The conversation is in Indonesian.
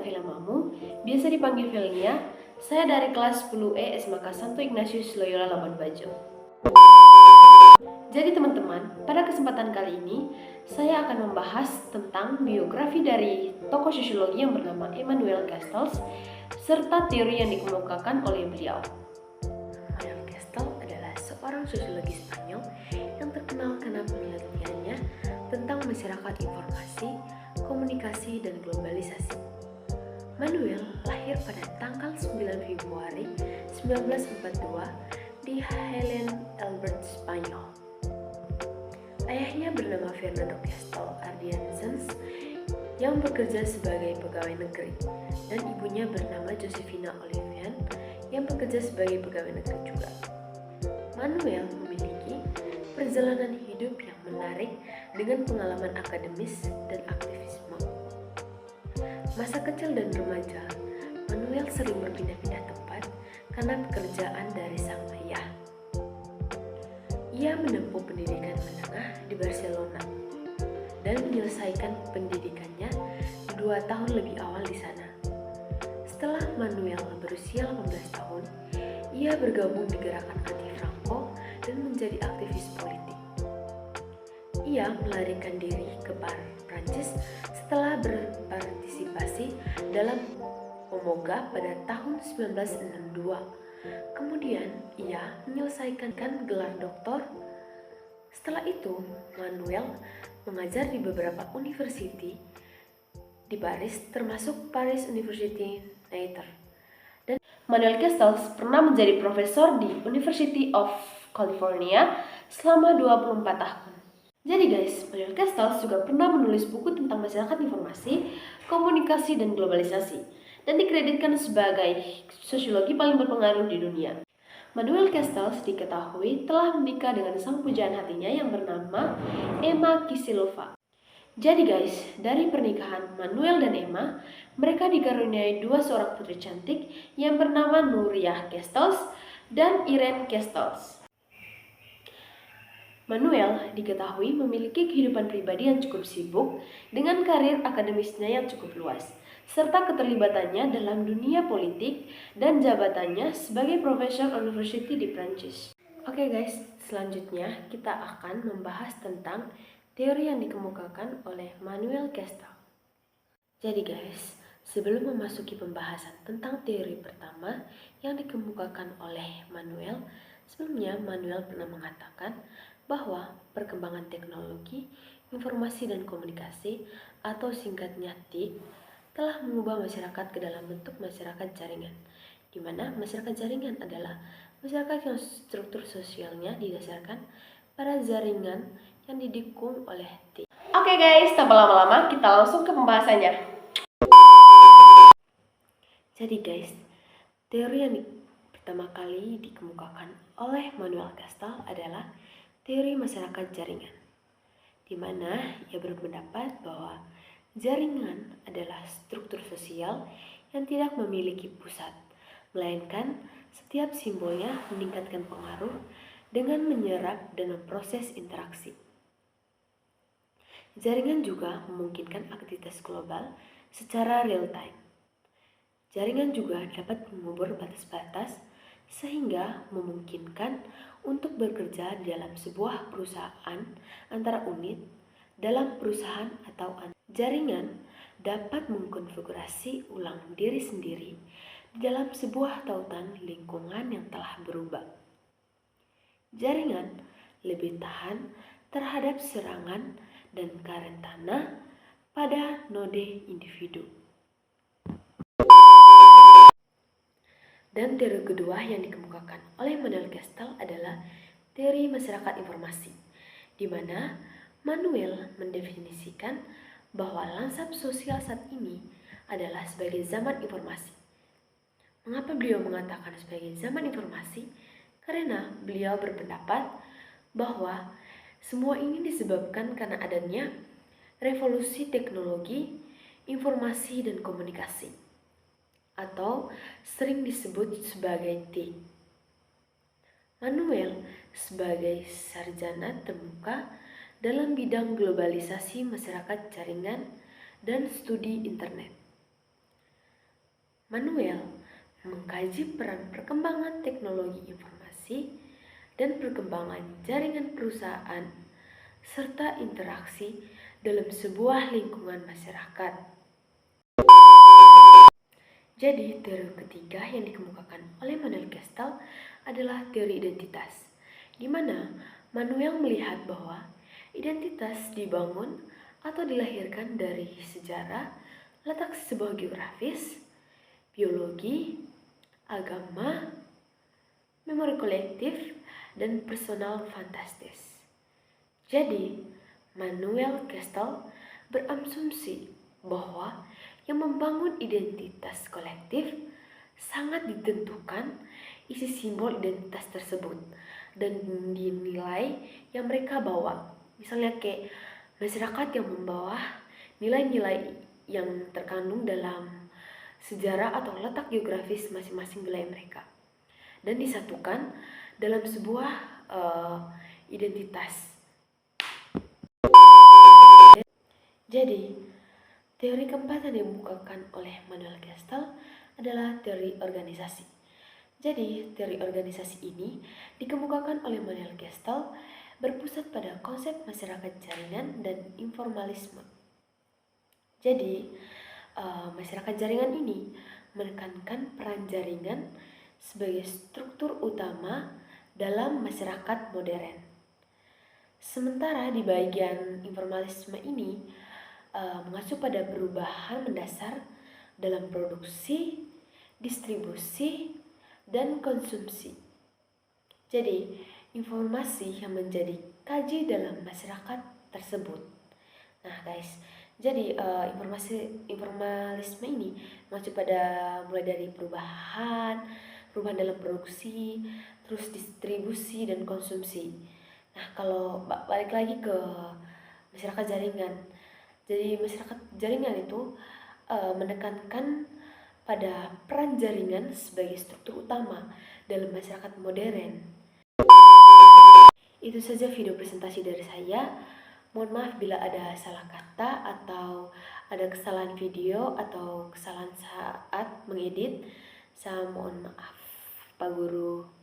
Vila Mamu, biasa dipanggil Vilnia. Saya dari kelas 10E SMA Santo Ignatius Loyola Labuan Bajo. Jadi teman-teman, pada kesempatan kali ini saya akan membahas tentang biografi dari tokoh sosiologi yang bernama Immanuel Castells serta teori yang dikemukakan oleh beliau. Immanuel Castells adalah seorang sosiologi Spanyol yang terkenal karena penelitiannya tentang masyarakat informasi, komunikasi, dan globalisasi. Manuel lahir pada tanggal 9 Februari 1942 di Helen Albert, Spanyol. Ayahnya bernama Fernando Castells Ardiansens yang bekerja sebagai pegawai negeri, dan ibunya bernama Josefina Olivian yang bekerja sebagai pegawai negeri juga. Manuel memiliki perjalanan hidup yang menarik dengan pengalaman akademis dan aktivisme. Masa kecil dan remaja, Manuel sering berpindah-pindah tempat karena pekerjaan dari sang ayah. Ia menempuh pendidikan menengah di Barcelona dan menyelesaikan pendidikannya 2 tahun lebih awal di sana. Setelah Manuel berusia 18 tahun, ia bergabung di gerakan anti-Franco dan menjadi aktivis politik. Ia melarikan diri ke Prancis setelah berpartisipasi dalam Pemoga pada tahun 1962. Kemudian ia menyelesaikan gelar doktor. Setelah itu, Manuel mengajar di beberapa universitas di Paris, termasuk Paris University Nanterre. Dan Manuel Castells pernah menjadi profesor di University of California selama 24 tahun. Jadi guys, Manuel Castells juga pernah menulis buku tentang masyarakat informasi, komunikasi, dan globalisasi, dan dikreditkan sebagai sosiologi paling berpengaruh di dunia. Manuel Castells diketahui telah menikah dengan sang pujaan hatinya yang bernama Emma Kisilova. Jadi guys, dari pernikahan Manuel dan Emma, mereka dikaruniai 2 seorang putri cantik yang bernama Nuria Castells dan Irene Castells. Manuel diketahui memiliki kehidupan pribadi yang cukup sibuk dengan karir akademisnya yang cukup luas, serta keterlibatannya dalam dunia politik dan jabatannya sebagai profesor university di Prancis. Oke guys, selanjutnya kita akan membahas tentang teori yang dikemukakan oleh Manuel Castells. Jadi guys, sebelum memasuki pembahasan tentang teori pertama yang dikemukakan oleh Manuel, sebelumnya Manuel pernah mengatakan bahwa perkembangan teknologi, informasi dan komunikasi atau singkatnya TIK telah mengubah masyarakat ke dalam bentuk masyarakat jaringan, di mana masyarakat jaringan adalah masyarakat yang struktur sosialnya didasarkan pada jaringan yang didukung oleh TIK. Oke guys, tanpa lama-lama kita langsung ke pembahasannya. Jadi guys, teori yang pertama kali dikemukakan oleh Manuel Castells adalah teori masyarakat jaringan, di mana ia berpendapat bahwa jaringan adalah struktur sosial yang tidak memiliki pusat, melainkan setiap simbolnya meningkatkan pengaruh dengan menyerap dan memproses interaksi. Jaringan juga memungkinkan aktivitas global secara real time. Jaringan juga dapat mengubur batas-batas sehingga memungkinkan untuk bekerja di dalam sebuah perusahaan antara unit dalam perusahaan atau jaringan dapat mengkonfigurasi ulang diri sendiri di dalam sebuah tautan lingkungan yang telah berubah. Jaringan lebih tahan terhadap serangan dan kerentanan pada node individu. Dan teori kedua yang dikemukakan oleh Manuel Castells adalah teori masyarakat informasi, di mana Manuel mendefinisikan bahwa lanskap sosial saat ini adalah sebagai zaman informasi. Mengapa beliau mengatakan sebagai zaman informasi? Karena beliau berpendapat bahwa semua ini disebabkan karena adanya revolusi teknologi, informasi, dan komunikasi, atau sering disebut sebagai TIK. Manuel sebagai sarjana terbuka dalam bidang globalisasi masyarakat jaringan dan studi internet. Manuel mengkaji peran perkembangan teknologi informasi dan perkembangan jaringan perusahaan serta interaksi dalam sebuah lingkungan masyarakat. Jadi, teori ketiga yang dikemukakan oleh Manuel Gestel adalah teori identitas, di mana Manuel melihat bahwa identitas dibangun atau dilahirkan dari sejarah, letak sebuah geografis, biologi, agama, memori kolektif, dan personal fantastis. Jadi, Manuel Gestel berasumsi bahwa yang membangun identitas kolektif sangat ditentukan isi simbol identitas tersebut dan dinilai yang mereka bawa. Misalnya kayak masyarakat yang membawa nilai-nilai yang terkandung dalam sejarah atau letak geografis masing-masing wilayah mereka dan disatukan dalam sebuah identitas. Jadi, teori keempat yang dikemukakan oleh Manuel Gestel adalah teori organisasi. Jadi, teori organisasi ini dikemukakan oleh Manuel Gestel berpusat pada konsep masyarakat jaringan dan informalisme. Jadi, masyarakat jaringan ini menekankan peran jaringan sebagai struktur utama dalam masyarakat modern. Sementara di bagian informalisme ini mengacu pada perubahan mendasar dalam produksi, distribusi, dan konsumsi. Jadi, informasi yang menjadi kaji dalam masyarakat tersebut. Nah, guys, jadi informalisme ini mengacu pada mulai dari perubahan dalam produksi, terus distribusi dan konsumsi. Nah, kalau balik lagi ke masyarakat jaringan, jadi masyarakat jaringan itu menekankan pada peran jaringan sebagai struktur utama dalam masyarakat modern. Itu saja video presentasi dari saya. Mohon maaf bila ada salah kata atau ada kesalahan video atau kesalahan saat mengedit. Saya mohon maaf, Pak Guru.